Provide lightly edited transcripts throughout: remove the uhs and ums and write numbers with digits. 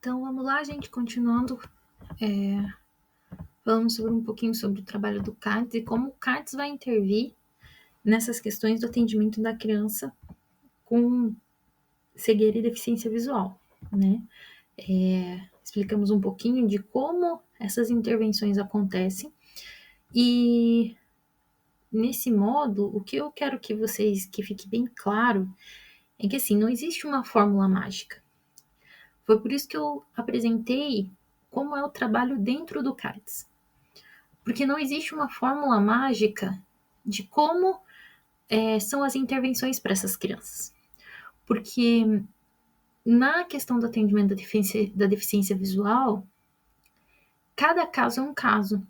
Então vamos lá, gente, continuando, falando um pouquinho sobre o trabalho do CADS e como o CADS vai intervir nessas questões do atendimento da criança com cegueira e deficiência visual, né? Explicamos um pouquinho de como essas intervenções acontecem e nesse modo, o que eu quero que fique bem claro é que assim, não existe uma fórmula mágica. Foi por isso que eu apresentei como é o trabalho dentro do CADS. Porque não existe uma fórmula mágica de como são as intervenções para essas crianças. Porque na questão do atendimento da deficiência visual, cada caso é um caso.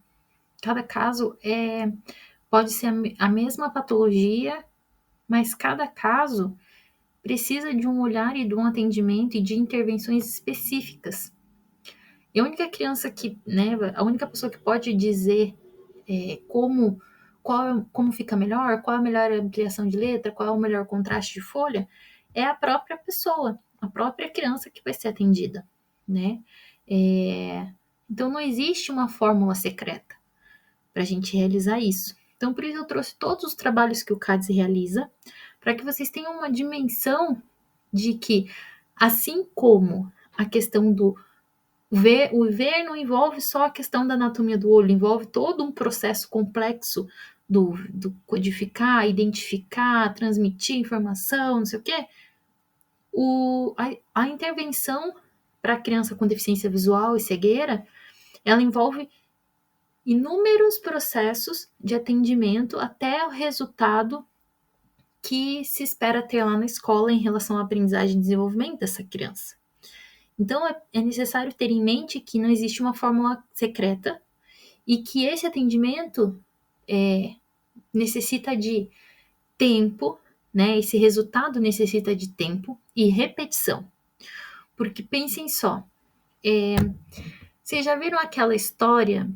Cada caso pode ser a mesma patologia, mas cada caso precisa de um olhar e de um atendimento e de intervenções específicas. E a única criança a única pessoa que pode dizer como fica melhor, qual a melhor ampliação de letra, qual é o melhor contraste de folha, é a própria pessoa, a própria criança que vai ser atendida, né? Então não existe uma fórmula secreta para a gente realizar isso. Então por isso eu trouxe todos os trabalhos que o CADS realiza, para que vocês tenham uma dimensão de que, assim como a questão do o ver não envolve só a questão da anatomia do olho, envolve todo um processo complexo do codificar, identificar, transmitir informação, não sei o quê. A intervenção para a criança com deficiência visual e cegueira, ela envolve inúmeros processos de atendimento até o resultado que se espera ter lá na escola em relação à aprendizagem e desenvolvimento dessa criança. Então, é necessário ter em mente que não existe uma fórmula secreta e que esse atendimento necessita de tempo, né? Esse resultado necessita de tempo e repetição. Porque pensem só, vocês já viram aquela história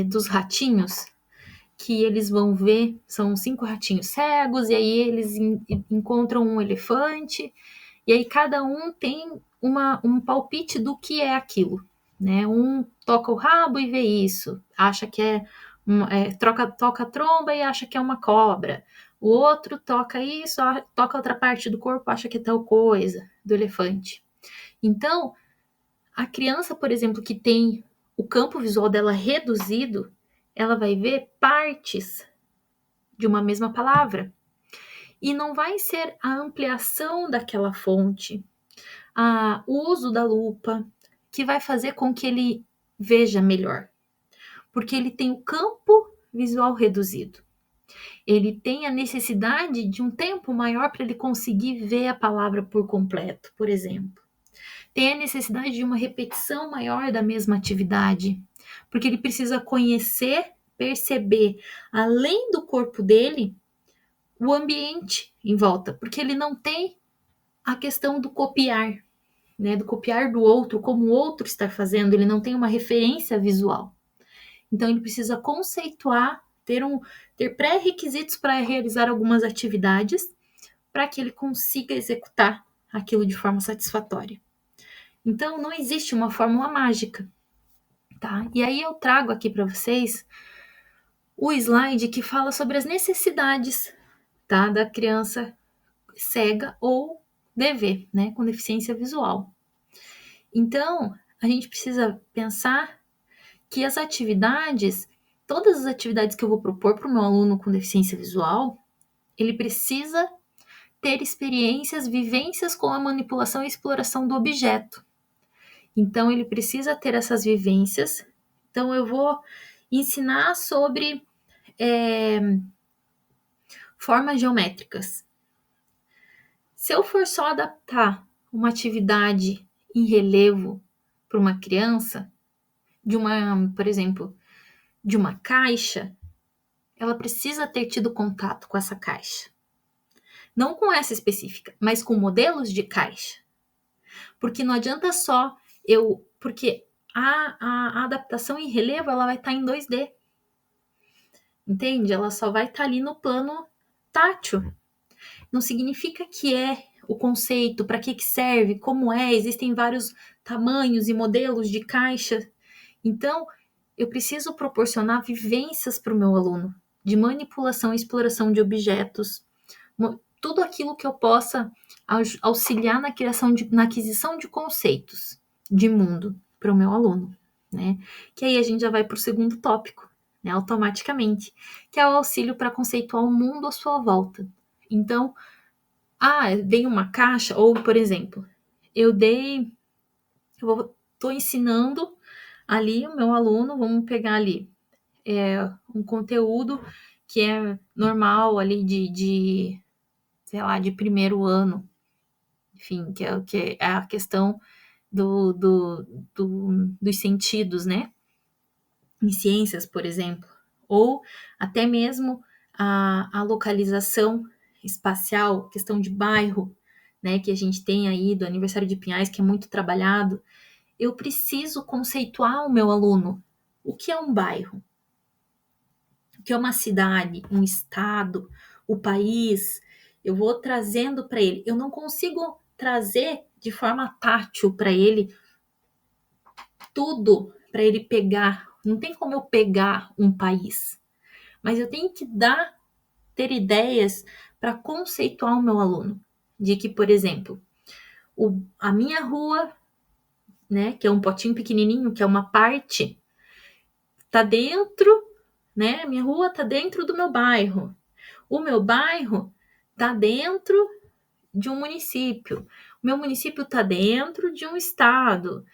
dos ratinhos? Que eles vão ver, são 5 ratinhos cegos, e aí eles encontram um elefante, e aí cada um tem um palpite do que é aquilo, né? Um toca o rabo e vê isso, acha que toca a tromba e acha que é uma cobra. O outro toca isso, toca outra parte do corpo, acha que é tal coisa, do elefante. Então, a criança, por exemplo, que tem o campo visual dela reduzido, ela vai ver partes de uma mesma palavra. E não vai ser a ampliação daquela fonte, o uso da lupa, que vai fazer com que ele veja melhor. Porque ele tem o campo visual reduzido. Ele tem a necessidade de um tempo maior para ele conseguir ver a palavra por completo, por exemplo. Tem a necessidade de uma repetição maior da mesma atividade, porque ele precisa conhecer, perceber, além do corpo dele, o ambiente em volta, porque ele não tem a questão do copiar, né, do copiar do outro, como o outro está fazendo, ele não tem uma referência visual. Então ele precisa conceituar, ter pré-requisitos para realizar algumas atividades, para que ele consiga executar aquilo de forma satisfatória. Então não existe uma fórmula mágica, tá? E aí eu trago aqui para vocês o slide que fala sobre as necessidades, tá, da criança cega ou DV, né, com deficiência visual. Então, a gente precisa pensar que todas as atividades que eu vou propor para o meu aluno com deficiência visual, ele precisa ter experiências, vivências com a manipulação e exploração do objeto. Então, ele precisa ter essas vivências. Então, eu vou ensinar sobre formas geométricas. Se eu for só adaptar uma atividade em relevo para uma criança, por exemplo, de uma caixa, ela precisa ter tido contato com essa caixa. Não com essa específica, mas com modelos de caixa. Porque não adianta só porque a adaptação em relevo, ela vai estar em 2D. Entende? Ela só vai estar ali no plano tátil. Não significa que o conceito, para que serve, como é, existem vários tamanhos e modelos de caixa. Então, eu preciso proporcionar vivências para o meu aluno, de manipulação e exploração de objetos, tudo aquilo que eu possa auxiliar na aquisição de conceitos de mundo para o meu aluno, né? Que aí a gente já vai para o segundo tópico, né? Automaticamente, que é o auxílio para conceituar o mundo à sua volta. Então, eu dei uma caixa, ou, por exemplo, estou ensinando ali o meu aluno, vamos pegar ali um conteúdo que é normal ali sei lá, de primeiro ano, enfim, que é a questão dos sentidos, né? Em ciências, por exemplo, ou até mesmo a localização espacial, questão de bairro, né, que a gente tem aí do aniversário de Pinhais, que é muito trabalhado. Eu preciso conceituar o meu aluno. O que é um bairro? O que é uma cidade, um estado, o país? Eu vou trazendo para ele. Eu não consigo trazer de forma tátil para ele tudo para ele pegar. Não tem como eu pegar um país, mas eu tenho que ter ideias para conceituar o meu aluno. De que, por exemplo, a minha rua, né, que é um potinho pequenininho, que é uma parte, tá dentro, né? Minha rua tá dentro do meu bairro. O meu bairro tá dentro de um município. O meu município tá dentro de um estado.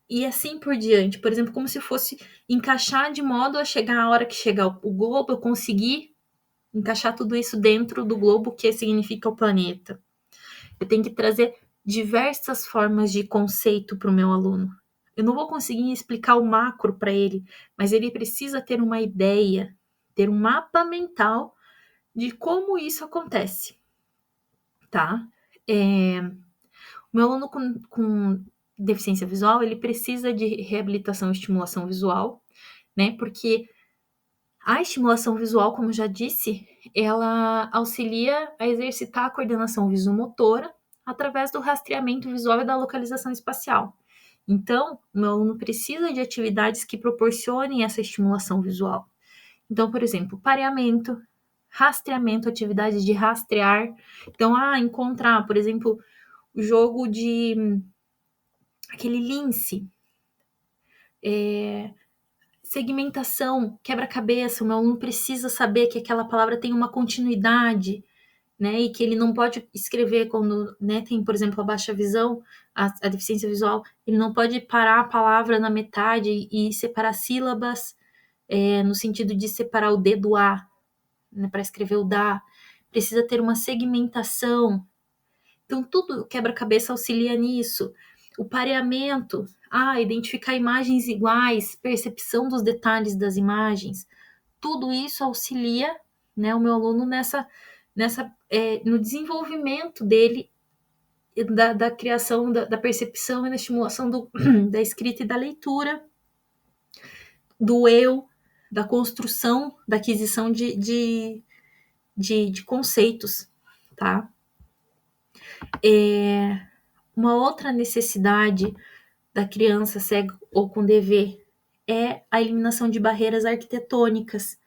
E assim por diante. Por exemplo, como se fosse encaixar de modo a chegar a hora que chegar o globo, eu conseguir encaixar tudo isso dentro do globo, que significa o planeta. Eu tenho que trazer diversas formas de conceito para o meu aluno. Eu não vou conseguir explicar o macro para ele, mas ele precisa ter uma ideia, ter um mapa mental de como isso acontece, tá? O meu aluno com deficiência visual, ele precisa de reabilitação e estimulação visual, né? Porque a estimulação visual, como eu já disse, ela auxilia a exercitar a coordenação visomotora através do rastreamento visual e da localização espacial. Então, o meu aluno precisa de atividades que proporcionem essa estimulação visual. Então, por exemplo, pareamento, rastreamento, atividades de rastrear. Então, encontrar, por exemplo, o jogo de aquele lince, segmentação, quebra-cabeça. O meu aluno precisa saber que aquela palavra tem uma continuidade, né? E que ele não pode escrever quando, né, tem, por exemplo, a baixa visão, a deficiência visual, ele não pode parar a palavra na metade e separar sílabas, no sentido de separar o D do A, né, para escrever o DA. Precisa ter uma segmentação. Então, tudo quebra-cabeça auxilia nisso. O pareamento, identificar imagens iguais, percepção dos detalhes das imagens. Tudo isso auxilia, né, o meu aluno no desenvolvimento dele, da criação, da percepção e da estimulação da escrita e da leitura, do eu, da construção, da aquisição de conceitos, tá? Uma outra necessidade da criança cega ou com DV é a eliminação de barreiras arquitetônicas.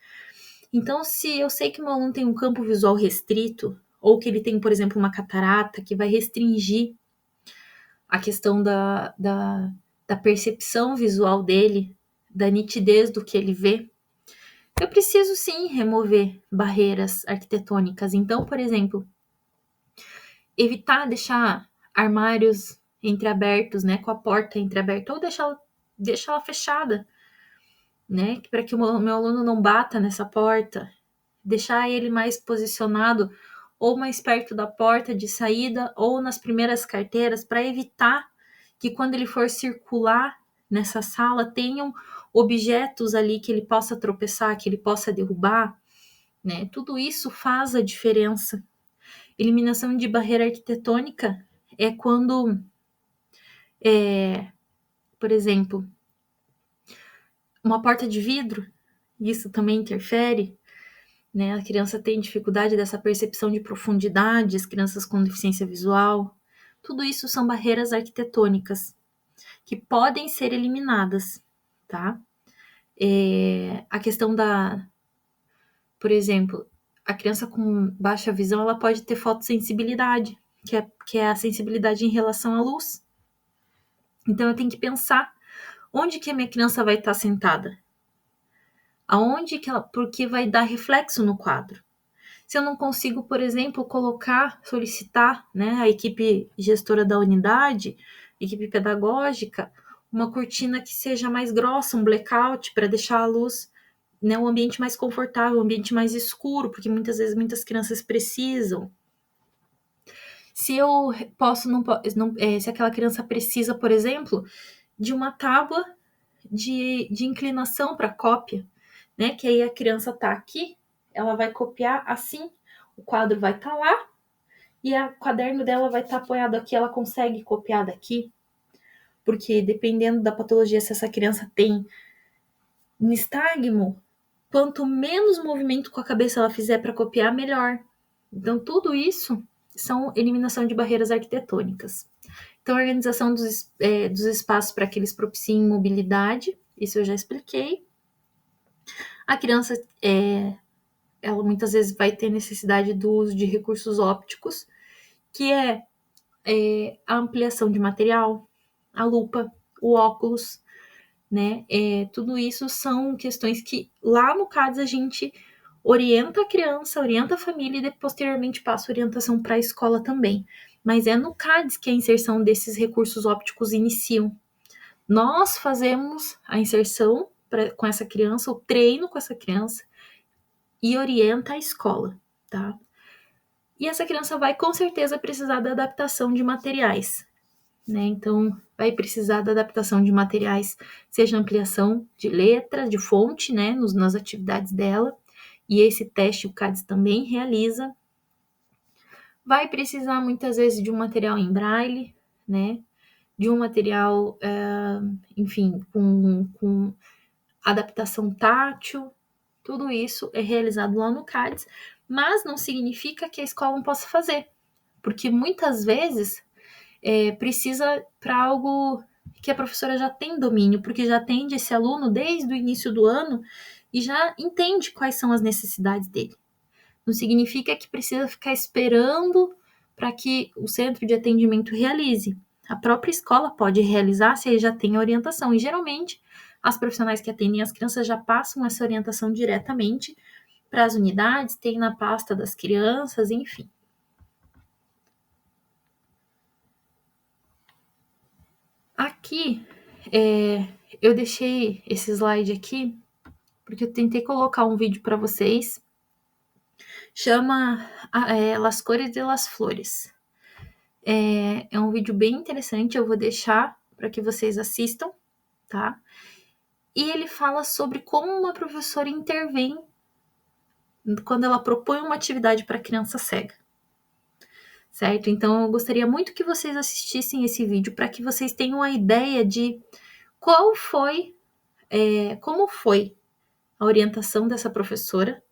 Então, se eu sei que meu aluno tem um campo visual restrito, ou que ele tem, por exemplo, uma catarata que vai restringir a questão da percepção visual dele, da nitidez do que ele vê, eu preciso sim remover barreiras arquitetônicas. Então, por exemplo, evitar deixar armários entreabertos, né, com a porta entreaberta, ou deixá-la fechada, né, para que o meu aluno não bata nessa porta, deixar ele mais posicionado ou mais perto da porta de saída ou nas primeiras carteiras, para evitar que quando ele for circular nessa sala tenham objetos ali que ele possa tropeçar, que ele possa derrubar, né? Tudo isso faz a diferença. Eliminação de barreira arquitetônica é quando, por exemplo, uma porta de vidro, isso também interfere, né? A criança tem dificuldade dessa percepção de profundidade, as crianças com deficiência visual. Tudo isso são barreiras arquitetônicas que podem ser eliminadas, tá? A questão por exemplo, a criança com baixa visão, ela pode ter fotossensibilidade, que é a sensibilidade em relação à luz. Então, eu tenho que pensar onde que a minha criança vai estar sentada. Aonde que ela, porque vai dar reflexo no quadro. Se eu não consigo, por exemplo, solicitar, né, a equipe gestora da unidade, equipe pedagógica, uma cortina que seja mais grossa, um blackout, para deixar a luz, né, um ambiente mais confortável, um ambiente mais escuro, porque muitas vezes muitas crianças precisam. Se eu posso, se aquela criança precisa, por exemplo, de uma tábua de inclinação para cópia, né? Que aí a criança tá aqui, ela vai copiar assim, o quadro vai estar lá e o caderno dela vai estar apoiado aqui, ela consegue copiar daqui, porque dependendo da patologia, se essa criança tem nistagmo, quanto menos movimento com a cabeça ela fizer para copiar, melhor. Então, tudo isso são eliminação de barreiras arquitetônicas. Então, a organização dos espaços para que eles propiciem mobilidade, isso eu já expliquei. A criança, ela muitas vezes vai ter necessidade do uso de recursos ópticos, que é a ampliação de material, a lupa, o óculos, né? Tudo isso são questões que lá no CADES a gente orienta a criança, orienta a família e posteriormente passa orientação para a escola também. Mas é no CADES que a inserção desses recursos ópticos iniciam. Nós fazemos a inserção com essa criança, o treino com essa criança e orienta a escola, tá? E essa criança vai com certeza precisar da adaptação de materiais, né? Então, vai precisar da adaptação de materiais, seja ampliação de letra, de fonte, né, nas atividades dela, e esse teste o CADES também realiza. Vai precisar muitas vezes de um material em braille, né, de um material, enfim, com adaptação tátil. Tudo isso é realizado lá no CADES, mas não significa que a escola não possa fazer, porque muitas vezes precisa para algo que a professora já tem domínio, porque já atende esse aluno desde o início do ano e já entende quais são as necessidades dele. Não significa que precisa ficar esperando para que o centro de atendimento realize. A própria escola pode realizar se ele já tem a orientação. E geralmente as profissionais que atendem as crianças já passam essa orientação diretamente para as unidades, tem na pasta das crianças, enfim. Aqui, eu deixei esse slide aqui porque eu tentei colocar um vídeo para vocês. Chama Las Cores de las Flores. É um vídeo bem interessante, eu vou deixar para que vocês assistam, tá? E ele fala sobre como uma professora intervém quando ela propõe uma atividade para criança cega, certo? Então, eu gostaria muito que vocês assistissem esse vídeo para que vocês tenham a ideia de como foi a orientação dessa professora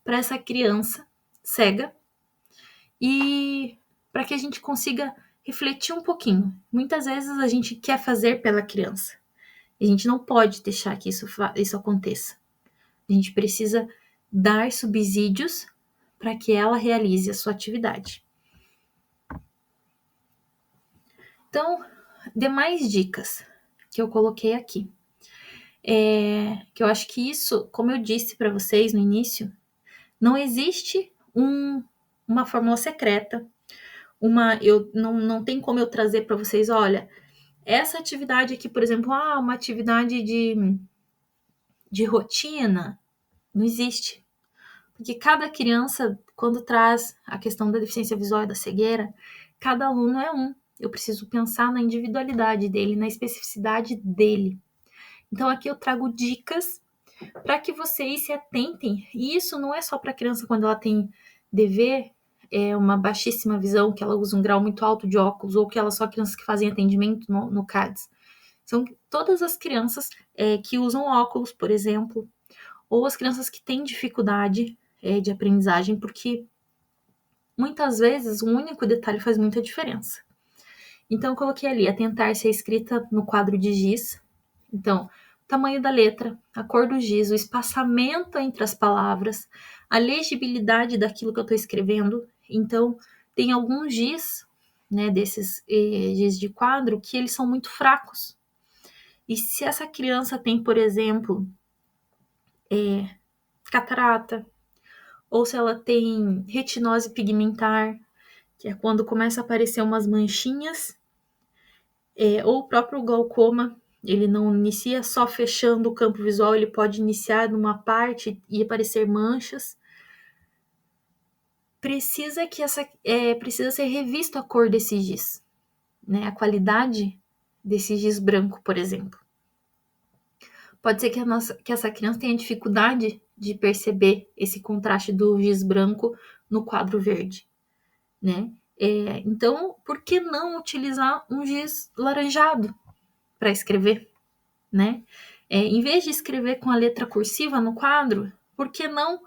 para essa criança cega e para que a gente consiga refletir um pouquinho. Muitas vezes a gente quer fazer pela criança. A gente não pode deixar que isso aconteça. A gente precisa dar subsídios para que ela realize a sua atividade. Então, demais dicas que eu coloquei aqui. Que eu acho que isso, como eu disse para vocês no início, não existe uma fórmula secreta, não tem como eu trazer para vocês, olha, essa atividade aqui, por exemplo, uma atividade de rotina, não existe. Porque cada criança, quando traz a questão da deficiência visual e da cegueira, cada aluno é um. Eu preciso pensar na individualidade dele, na especificidade dele. Então, aqui eu trago dicas para que vocês se atentem. E isso não é só para a criança quando ela tem DV, uma baixíssima visão, que ela usa um grau muito alto de óculos, ou que ela só crianças que fazem atendimento no CADES. São todas as crianças que usam óculos, por exemplo, ou as crianças que têm dificuldade de aprendizagem, porque muitas vezes um único detalhe faz muita diferença. Então, eu coloquei ali, atentar se a escrita no quadro de giz. Então, o tamanho da letra, a cor do giz, o espaçamento entre as palavras, a legibilidade daquilo que eu estou escrevendo. Então, tem alguns giz, né, desses giz de quadro, que eles são muito fracos. E se essa criança tem, por exemplo, catarata, ou se ela tem retinose pigmentar, que é quando começa a aparecer umas manchinhas, ou o próprio glaucoma, ele não inicia só fechando o campo visual, ele pode iniciar numa parte e aparecer manchas. Precisa ser revisto a cor desse giz, né? A qualidade desse giz branco, por exemplo. Pode ser que essa criança tenha dificuldade de perceber esse contraste do giz branco no quadro verde, né? Então, por que não utilizar um giz laranjado para escrever, né? Em vez de escrever com a letra cursiva no quadro, por que não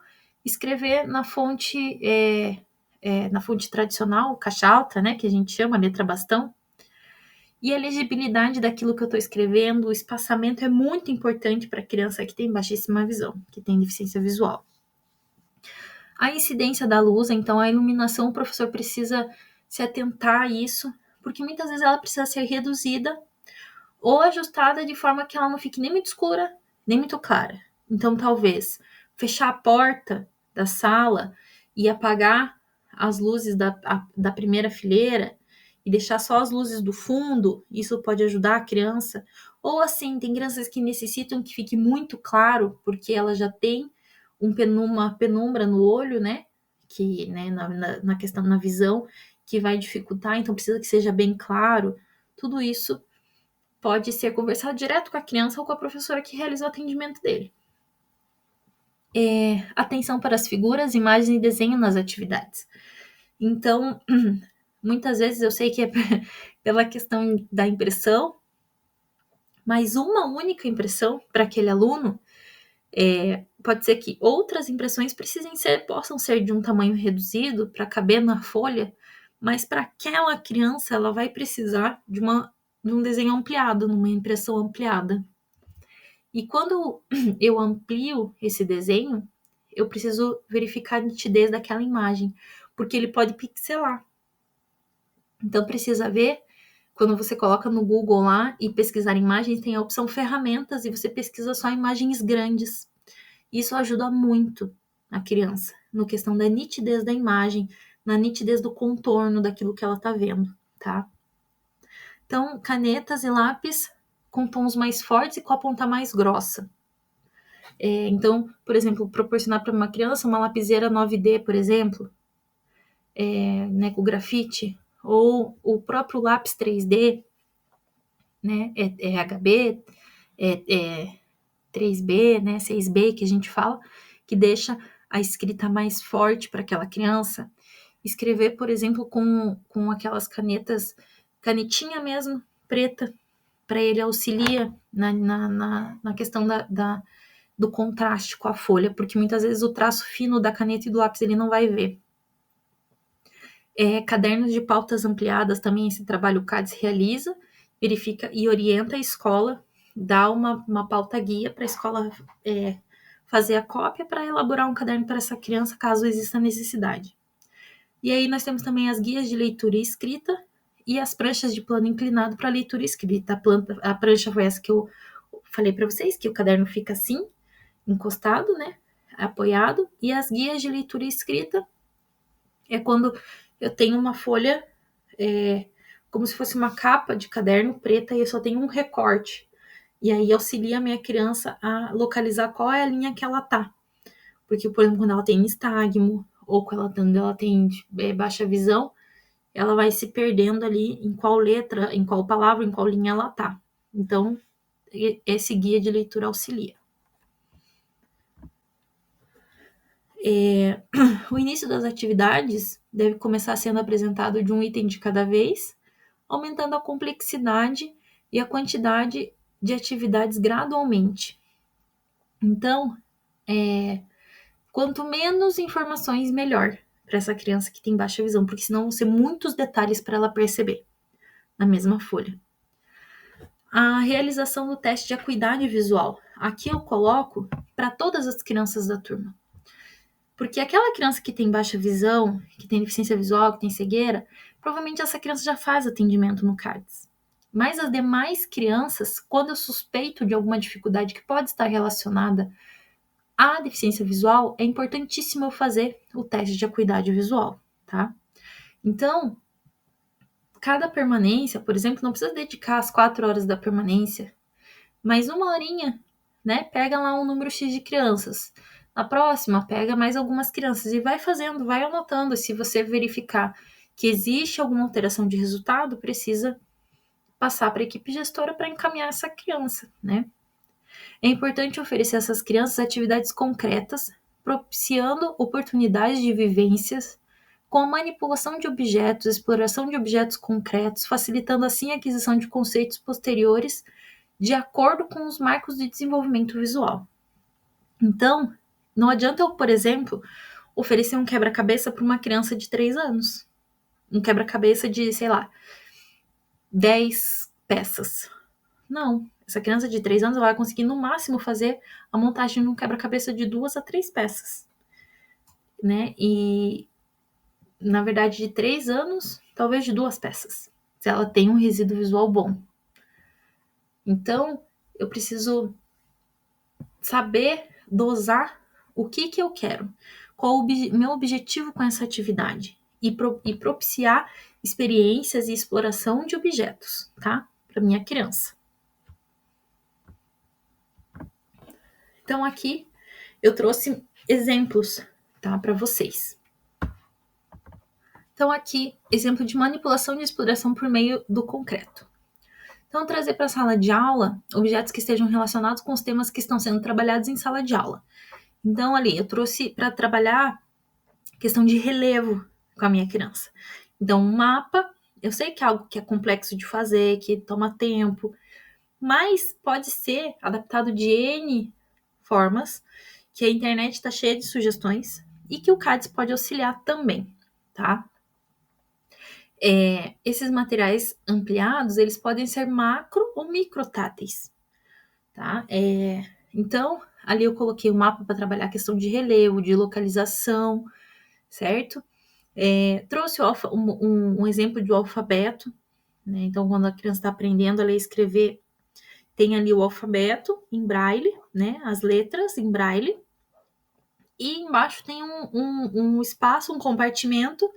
escrever na fonte tradicional, caixa alta, né? Que a gente chama letra bastão. E a legibilidade daquilo que eu estou escrevendo, o espaçamento é muito importante para a criança que tem baixíssima visão, que tem deficiência visual. A incidência da luz, então a iluminação, o professor precisa se atentar a isso, porque muitas vezes ela precisa ser reduzida ou ajustada de forma que ela não fique nem muito escura, nem muito clara. Então, talvez fechar a porta da sala e apagar as luzes da primeira fileira e deixar só as luzes do fundo, isso pode ajudar a criança. Ou assim, tem crianças que necessitam que fique muito claro, porque ela já tem uma penumbra no olho, né? Que, né, na questão, na visão, que vai dificultar, então precisa que seja bem claro. Tudo isso pode ser conversado direto com a criança ou com a professora que realiza o atendimento dele. Atenção para as figuras, imagens e desenho nas atividades. Então, muitas vezes eu sei que é pela questão da impressão, mas uma única impressão para aquele aluno, pode ser que outras impressões possam ser de um tamanho reduzido para caber na folha, mas para aquela criança ela vai precisar de um desenho ampliado, numa impressão ampliada. E quando eu amplio esse desenho, eu preciso verificar a nitidez daquela imagem, porque ele pode pixelar. Então precisa ver, quando você coloca no Google lá e pesquisar imagens, tem a opção ferramentas e você pesquisa só imagens grandes. Isso ajuda muito a criança na questão da nitidez da imagem, na nitidez do contorno daquilo que ela está vendo, tá? Então, canetas e lápis com tons mais fortes e com a ponta mais grossa. Então, por exemplo, proporcionar para uma criança uma lapiseira 9D, por exemplo, né, com grafite, ou o próprio lápis 3D, né, HB, 3B, né, 6B, que a gente fala, que deixa a escrita mais forte para aquela criança. Escrever, por exemplo, com aquelas canetinha mesmo, preta, para ele auxilia na questão do contraste com a folha, porque muitas vezes o traço fino da caneta e do lápis ele não vai ver. Cadernos de pautas ampliadas, também esse trabalho o CADES realiza, verifica e orienta a escola, dá uma pauta guia para a escola fazer a cópia para elaborar um caderno para essa criança, caso exista necessidade. E aí nós temos também as guias de leitura e escrita e as pranchas de plano inclinado para leitura e escrita. A prancha foi essa que eu falei para vocês, que o caderno fica assim, encostado, né, apoiado, e as guias de leitura e escrita é quando eu tenho uma folha como se fosse uma capa de caderno preta e eu só tenho um recorte. E aí auxilia a minha criança a localizar qual é a linha que ela tá. Porque, por exemplo, quando ela tem nistagmo ou quando ela tem baixa visão, ela vai se perdendo ali em qual letra, em qual palavra, em qual linha ela tá. Então, esse guia de leitura auxilia. O início das atividades deve começar sendo apresentado de um item de cada vez, aumentando a complexidade e a quantidade de atividades gradualmente. Então, Quanto menos informações, melhor para essa criança que tem baixa visão, porque senão vão ser muitos detalhes para ela perceber na mesma folha. A realização do teste de acuidade visual. Aqui eu coloco para todas as crianças da turma. Porque aquela criança que tem baixa visão, que tem deficiência visual, que tem cegueira, provavelmente essa criança já faz atendimento no CADES. Mas as demais crianças, quando eu suspeito de alguma dificuldade que pode estar relacionada à deficiência visual, é importantíssimo eu fazer o teste de acuidade visual, tá? Então, cada permanência, por exemplo, não precisa dedicar as 4 horas da permanência, mas 1 horinha, né? Pega lá um número X de crianças. Na próxima, pega mais algumas crianças e vai fazendo, vai anotando. Se você verificar que existe alguma alteração de resultado, precisa passar para a equipe gestora para encaminhar essa criança, né? É importante oferecer a essas crianças atividades concretas, propiciando oportunidades de vivências com a manipulação de objetos, exploração de objetos concretos, facilitando assim a aquisição de conceitos posteriores de acordo com os marcos de desenvolvimento visual. Então, não adianta eu, por exemplo, oferecer um quebra-cabeça para uma criança de 3 anos. Um quebra-cabeça de, sei lá, 10 peças. Não. Essa criança de 3 anos vai conseguir, no máximo, fazer a montagem de um quebra-cabeça de 2 a 3 peças. Né? E, na verdade, de 3 anos, talvez de 2 peças. Se ela tem um resíduo visual bom. Então, eu preciso saber dosar o que eu quero, qual o meu objetivo com essa atividade e propiciar experiências e exploração de objetos, tá? Para minha criança. Então aqui eu trouxe exemplos, tá, para vocês. Então aqui, exemplo de manipulação de exploração por meio do concreto. Então, trazer para a sala de aula objetos que estejam relacionados com os temas que estão sendo trabalhados em sala de aula. Então, ali, eu trouxe para trabalhar questão de relevo com a minha criança. Então, um mapa, eu sei que é algo que é complexo de fazer, que toma tempo, mas pode ser adaptado de N formas, que a internet está cheia de sugestões e que o CADES pode auxiliar também, tá? Esses materiais ampliados, eles podem ser macro ou microtáteis, tá? Então, ali eu coloquei o mapa para trabalhar a questão de relevo, de localização, certo? Trouxe um exemplo de alfabeto, né? Então, quando a criança está aprendendo a ler e escrever, tem ali o alfabeto em braille, né? As letras em braille, e embaixo tem um espaço, um compartimento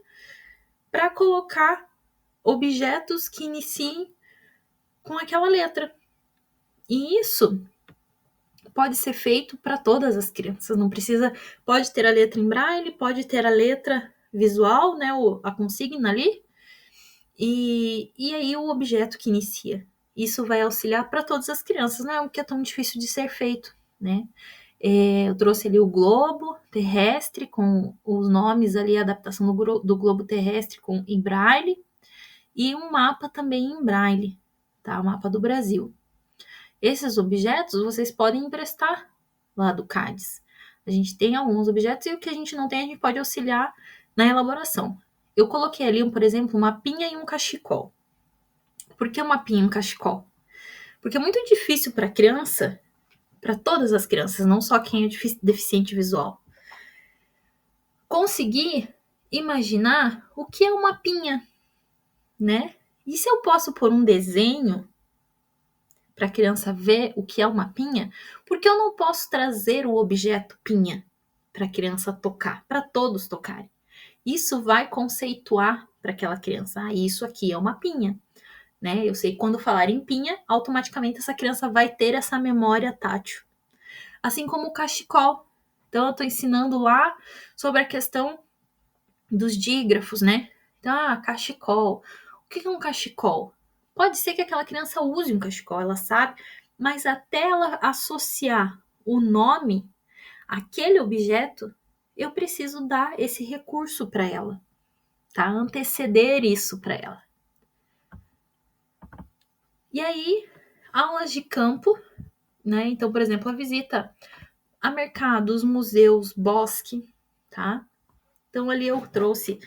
para colocar objetos que iniciem com aquela letra. E isso pode ser feito para todas as crianças, não precisa, pode ter a letra em braille, pode ter a letra visual, né, a consigna ali, e aí o objeto que inicia. Isso vai auxiliar para todas as crianças, não é algo que é tão difícil de ser feito, né? Eu trouxe ali o globo terrestre com os nomes ali, a adaptação do globo terrestre em braille, e um mapa também em braille, tá? O mapa do Brasil. Esses objetos vocês podem emprestar lá do CADES. A gente tem alguns objetos e o que a gente não tem, a gente pode auxiliar na elaboração. Eu coloquei ali, por exemplo, um mapinha e um cachecol. Por que um mapinha e um cachecol? Porque é muito difícil para a criança, para todas as crianças, não só quem é deficiente visual, conseguir imaginar o que é um mapinha, né? E se eu posso pôr um desenho para a criança ver o que é o mapinha, porque eu não posso trazer o objeto pinha para a criança tocar, para todos tocarem. Isso vai conceituar para aquela criança, isso aqui é uma pinha, né? Eu sei que quando falar em pinha, automaticamente essa criança vai ter essa memória tátil. Assim como o cachecol. Então eu estou ensinando lá sobre a questão dos dígrafos, né? Então, cachecol. O que é um cachecol? Pode ser que aquela criança use um cachecol, ela sabe, mas até ela associar o nome àquele objeto, eu preciso dar esse recurso para ela, tá? Anteceder isso para ela. E aí, aulas de campo, né? Então, por exemplo, a visita a mercados, museus, bosque, tá? Então, ali eu trouxe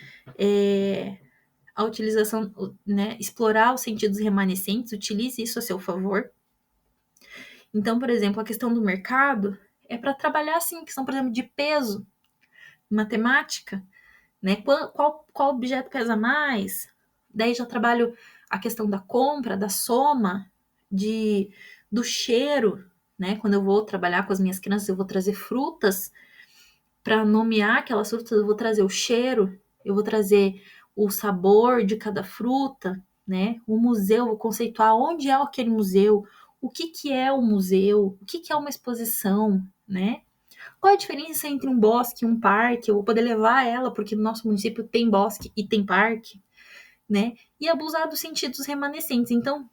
a utilização, né, explorar os sentidos remanescentes, utilize isso a seu favor. Então, por exemplo, a questão do mercado é para trabalhar, assim, questão, por exemplo, de peso, matemática, né? Qual objeto pesa mais? Daí já trabalho a questão da compra, da soma, do cheiro, né? Quando eu vou trabalhar com as minhas crianças, eu vou trazer frutas para nomear aquelas frutas, eu vou trazer o cheiro, eu vou trazer o sabor de cada fruta, né? O museu, vou conceituar onde é aquele museu, o que que é o museu, o que que é uma exposição, né? Qual a diferença entre um bosque e um parque? Eu vou poder levar ela, porque no nosso município tem bosque e tem parque, né? E abusar dos sentidos remanescentes. Então,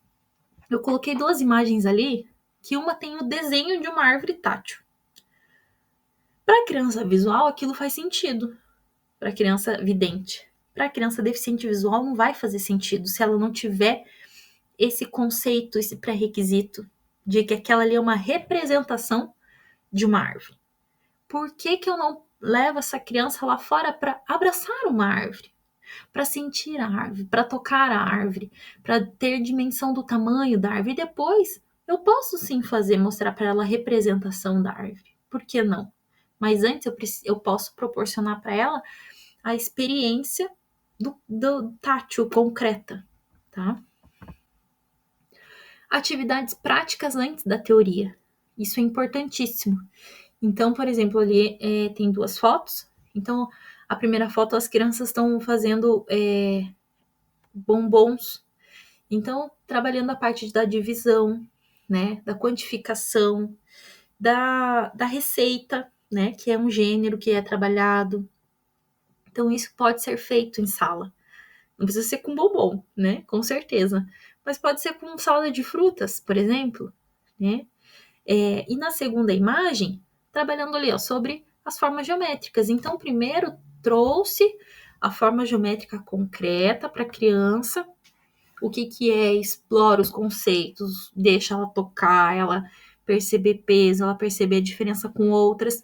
eu coloquei 2 imagens ali, que uma tem o desenho de uma árvore tátil. Para a criança visual, aquilo faz sentido. Para a criança vidente. Para a criança deficiente visual, não vai fazer sentido se ela não tiver esse conceito, esse pré-requisito de que aquela ali é uma representação de uma árvore. Por que que eu não levo essa criança lá fora para abraçar uma árvore? Para sentir a árvore, para tocar a árvore, para ter dimensão do tamanho da árvore. E depois eu posso sim mostrar para ela a representação da árvore. Por que não? Mas antes eu posso proporcionar para ela a experiência do tátil concreta, tá? Atividades práticas antes da teoria. Isso é importantíssimo. Então, por exemplo, ali tem 2 fotos. Então, a primeira foto, as crianças estão fazendo bombons. Então, trabalhando a parte da divisão, né, da quantificação, da receita, né, que é um gênero que é trabalhado. Então, isso pode ser feito em sala. Não precisa ser com bombom, né, com certeza. Mas pode ser com salada de frutas, por exemplo, né? E na segunda imagem, trabalhando ali, ó, sobre as formas geométricas. Então, primeiro trouxe a forma geométrica concreta para a criança. O que que é? Explora os conceitos, deixa ela tocar, ela perceber peso, ela perceber a diferença com outras.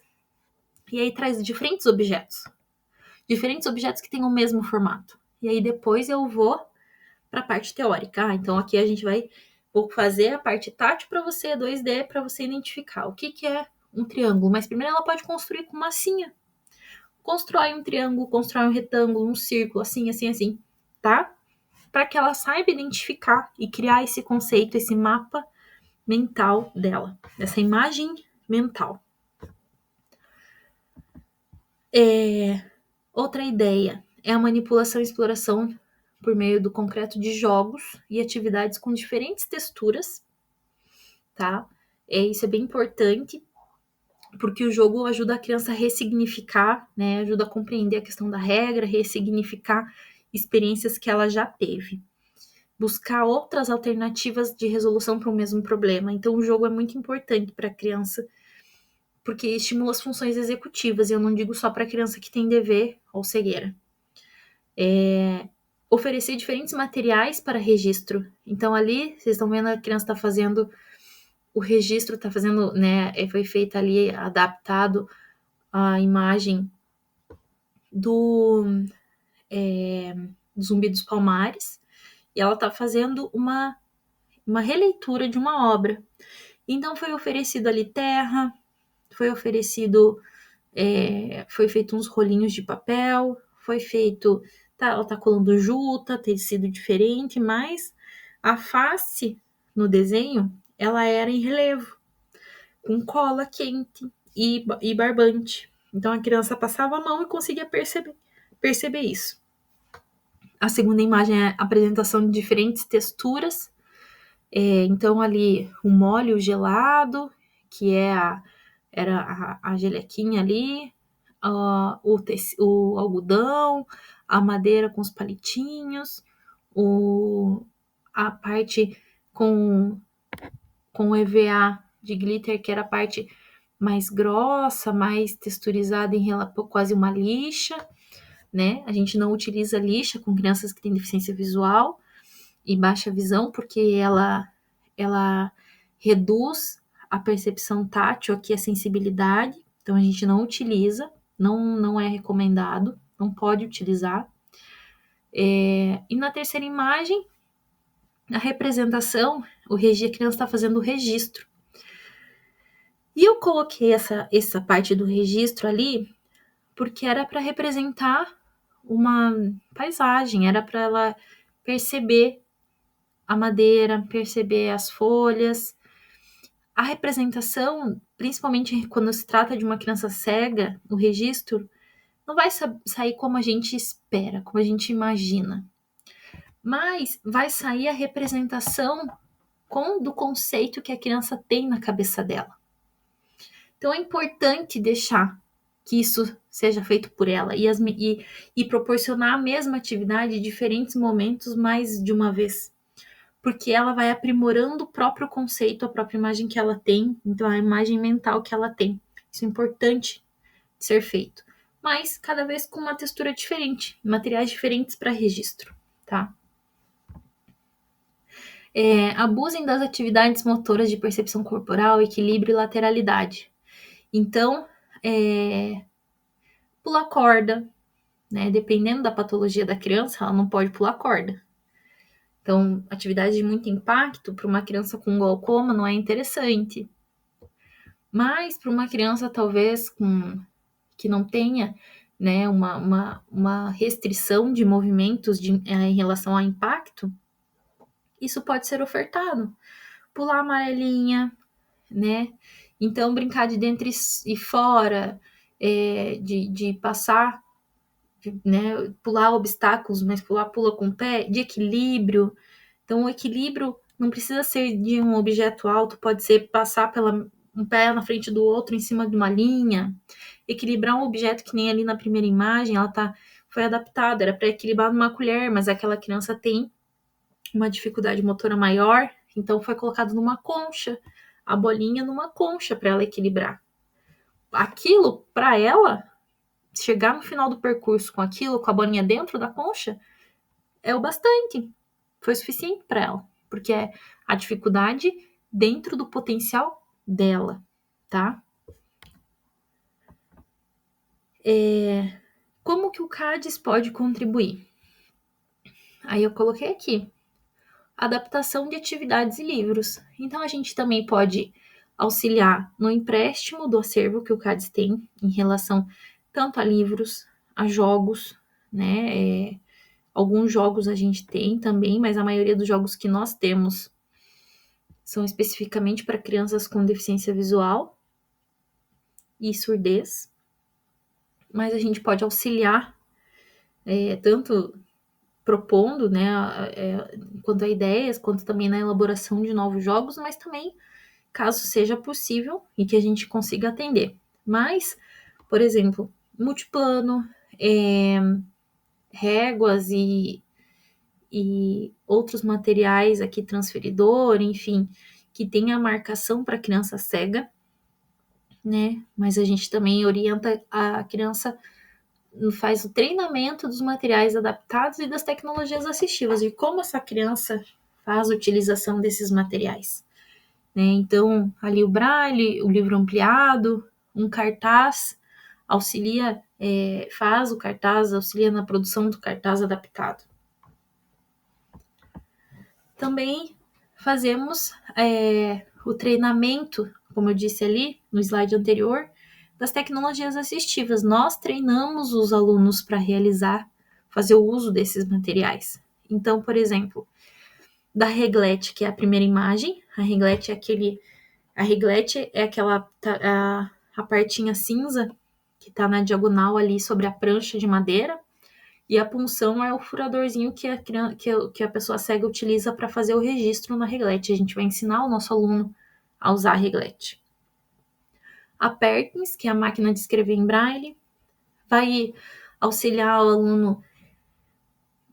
E aí traz diferentes objetos que têm o mesmo formato. E aí depois eu vou para a parte teórica. Então aqui a gente vou fazer a parte tátil para você, 2D, para você identificar o que que é um triângulo. Mas primeiro ela pode construir com massinha. Constrói um triângulo, constrói um retângulo, um círculo, assim, assim, assim, tá? Para que ela saiba identificar e criar esse conceito, esse mapa mental dela, essa imagem mental. Outra ideia é a manipulação e exploração por meio do concreto de jogos e atividades com diferentes texturas, tá? Isso é bem importante, porque o jogo ajuda a criança a ressignificar, né? Ajuda a compreender a questão da regra, ressignificar experiências que ela já teve. Buscar outras alternativas de resolução para o mesmo problema. Então, o jogo é muito importante para a criança, porque estimula as funções executivas, e eu não digo só para a criança que tem dever ou cegueira. Oferecer diferentes materiais para registro. Então, ali, vocês estão vendo a criança está fazendo o registro, está fazendo, né? Foi feito ali, adaptado a imagem do Zumbi dos Palmares, e ela está fazendo uma releitura de uma obra. Então, foi oferecido ali terra, foi feito uns rolinhos de papel, ela tá colando juta, tecido diferente, mas a face no desenho, ela era em relevo, com cola quente e barbante. Então, a criança passava a mão e conseguia perceber isso. A segunda imagem é a apresentação de diferentes texturas. Então, ali, o mole, o gelado, que era a gelequinha ali, o algodão, a madeira com os palitinhos, a parte com EVA de glitter, que era a parte mais grossa, mais texturizada quase uma lixa, né? A gente não utiliza lixa com crianças que têm deficiência visual e baixa visão, porque ela reduz a percepção tátil, aqui a sensibilidade, então a gente não utiliza, não é recomendado, não pode utilizar. E na terceira imagem, a representação, a criança está fazendo o registro. E eu coloquei essa parte do registro ali, porque era para representar uma paisagem, era para ela perceber a madeira, perceber as folhas. A representação, principalmente quando se trata de uma criança cega, o registro não vai sair como a gente espera, como a gente imagina, mas vai sair a representação do conceito que a criança tem na cabeça dela. Então é importante deixar que isso seja feito por ela e proporcionar a mesma atividade em diferentes momentos mais de uma vez, porque ela vai aprimorando o próprio conceito, a própria imagem que ela tem, então a imagem mental que ela tem. Isso é importante de ser feito, mas cada vez com uma textura diferente, materiais diferentes para registro, tá? Abusem das atividades motoras de percepção corporal, equilíbrio e lateralidade. Então, pular corda, né? Dependendo da patologia da criança, ela não pode pular corda. Então, atividade de muito impacto para uma criança com glaucoma não é interessante. Mas para uma criança, talvez, que não tenha, né, uma restrição de movimentos em relação ao impacto, isso pode ser ofertado. Pular amarelinha, né? Então, brincar de dentro e fora, de passar, né? Pular obstáculos, mas pula com o pé, de equilíbrio. Então, o equilíbrio não precisa ser de um objeto alto, pode ser passar um pé na frente do outro em cima de uma linha, equilibrar um objeto que nem ali na primeira imagem, foi adaptada, era para equilibrar numa colher, mas aquela criança tem uma dificuldade motora maior, então foi colocado numa concha, a bolinha numa concha para ela equilibrar. Aquilo, para ela, chegar no final do percurso com aquilo, com a bolinha dentro da concha, é o bastante. Foi suficiente para ela, porque é a dificuldade dentro do potencial dela, tá? Como que o CADES pode contribuir? Aí eu coloquei aqui, adaptação de atividades e livros. Então, a gente também pode auxiliar no empréstimo do acervo que o CADES tem em relação tanto a livros, a jogos, né? Alguns jogos a gente tem também, mas a maioria dos jogos que nós temos são especificamente para crianças com deficiência visual e surdez. Mas a gente pode auxiliar, tanto propondo, né, quanto a ideias, quanto também na elaboração de novos jogos, mas também, caso seja possível e que a gente consiga atender. Mas, por exemplo, multiplano, réguas e outros materiais aqui, transferidor, enfim, que tenha marcação para criança cega, né? Mas a gente também orienta a criança, faz o treinamento dos materiais adaptados e das tecnologias assistivas, e como essa criança faz a utilização desses materiais, né? Então, ali o braille, o livro ampliado, um cartaz, auxilia, faz o cartaz, auxilia na produção do cartaz adaptado. Também fazemos o treinamento, como eu disse ali no slide anterior, das tecnologias assistivas. Nós treinamos os alunos para fazer o uso desses materiais. Então, por exemplo, da reglete, que é a primeira imagem, a reglete é aquela a partinha cinza que está na diagonal ali sobre a prancha de madeira. E a punção é o furadorzinho que a pessoa cega utiliza para fazer o registro na reglete. A gente vai ensinar o nosso aluno a usar a reglete. A Perkins, que é a máquina de escrever em braille, vai auxiliar o aluno,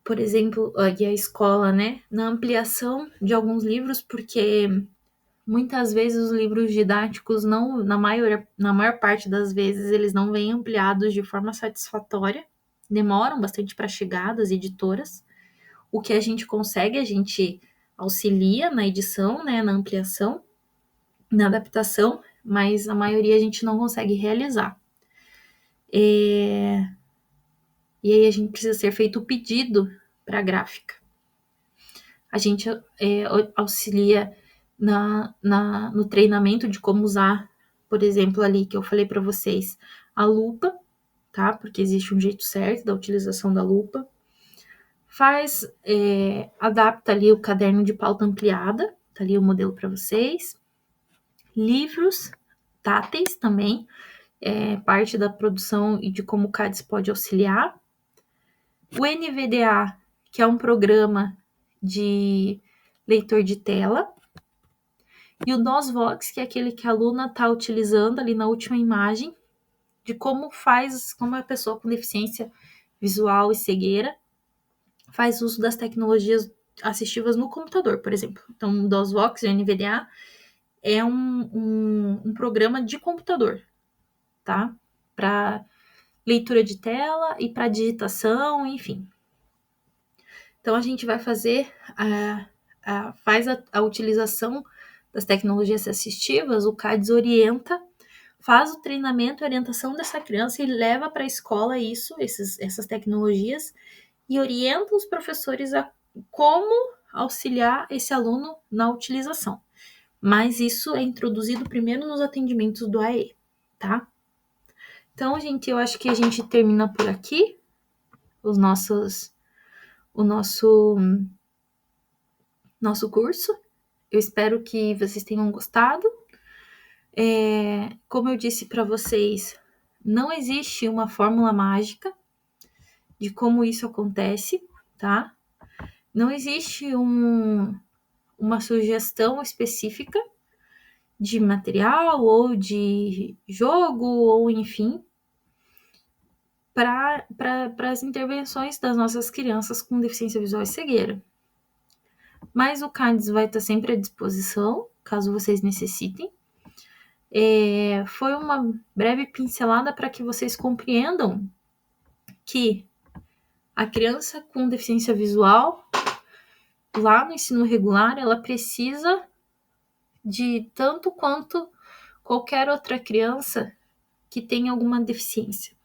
por exemplo, e a escola, né, na ampliação de alguns livros, porque muitas vezes os livros didáticos, na maior parte das vezes, eles não vêm ampliados de forma satisfatória, demoram bastante para chegar das editoras. O que a gente consegue, a gente auxilia na edição, né, na ampliação. na adaptação, mas a maioria a gente não consegue realizar. E aí a gente precisa ser feito o pedido para a gráfica. A gente auxilia no treinamento de como usar, por exemplo, ali que eu falei para vocês, a lupa, tá? Porque existe um jeito certo da utilização da lupa. Adapta ali o caderno de pauta ampliada, tá ali o modelo para vocês. Livros táteis também, parte da produção e de como o CADES pode auxiliar. O NVDA, que é um programa de leitor de tela. E o DOSVox, que é aquele que a aluna está utilizando ali na última imagem, de como a pessoa com deficiência visual e cegueira faz uso das tecnologias assistivas no computador, por exemplo. Então, o DOSVox e o NVDA é um programa de computador, tá? Para leitura de tela e para digitação, enfim. Então, a gente vai fazer a utilização das tecnologias assistivas, o CADES orienta, faz o treinamento e orientação dessa criança e leva para a escola essas tecnologias e orienta os professores a como auxiliar esse aluno na utilização. Mas isso é introduzido primeiro nos atendimentos do AE, tá? Então, gente, eu acho que a gente termina por aqui o nosso curso. Eu espero que vocês tenham gostado. Como eu disse para vocês, não existe uma fórmula mágica de como isso acontece, tá? Não existe uma sugestão específica de material ou de jogo ou enfim para as intervenções das nossas crianças com deficiência visual e cegueira. Mas o CADES vai estar sempre à disposição, caso vocês necessitem. Foi uma breve pincelada para que vocês compreendam que a criança com deficiência visual, lá no ensino regular, ela precisa de tanto quanto qualquer outra criança que tenha alguma deficiência,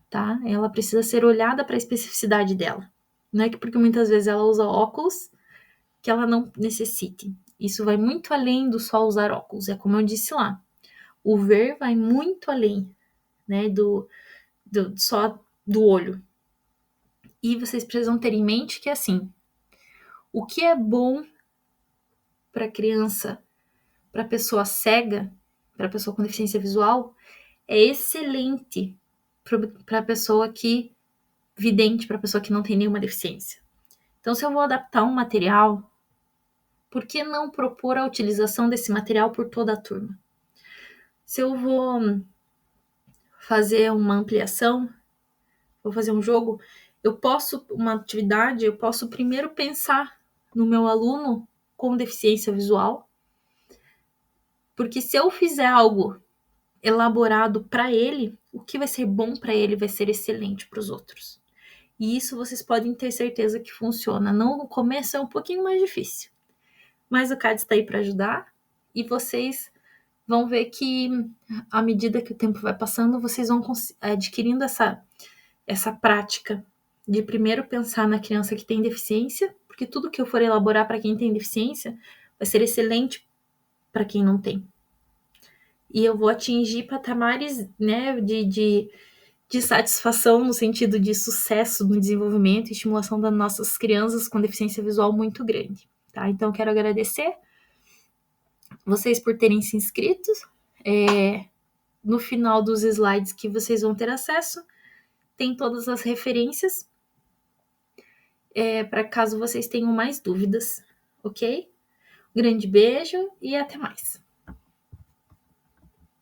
tá? Ela precisa ser olhada para a especificidade dela. Não é que porque muitas vezes ela usa óculos que ela não necessite. Isso vai muito além do só usar óculos. É como eu disse lá. O ver vai muito além, né, só do olho. E vocês precisam ter em mente que, assim, o que é bom para criança, para pessoa cega, para pessoa com deficiência visual, é excelente para pessoa vidente, para pessoa que não tem nenhuma deficiência. Então, se eu vou adaptar um material, por que não propor a utilização desse material por toda a turma? Se eu vou fazer uma ampliação, vou fazer um jogo, uma atividade, eu posso primeiro pensar no meu aluno com deficiência visual, porque se eu fizer algo elaborado para ele, o que vai ser bom para ele vai ser excelente para os outros. E isso vocês podem ter certeza que funciona. No começo é um pouquinho mais difícil, mas o CADES está aí para ajudar e vocês vão ver que à medida que o tempo vai passando, vocês vão adquirindo essa prática de primeiro pensar na criança que tem deficiência, porque tudo que eu for elaborar para quem tem deficiência vai ser excelente para quem não tem. E eu vou atingir patamares, né, de satisfação no sentido de sucesso no desenvolvimento e estimulação das nossas crianças com deficiência visual muito grande, tá? Então, quero agradecer vocês por terem se inscrito. No final dos slides que vocês vão ter acesso, tem todas as referências para caso vocês tenham mais dúvidas, ok? Grande beijo e até mais!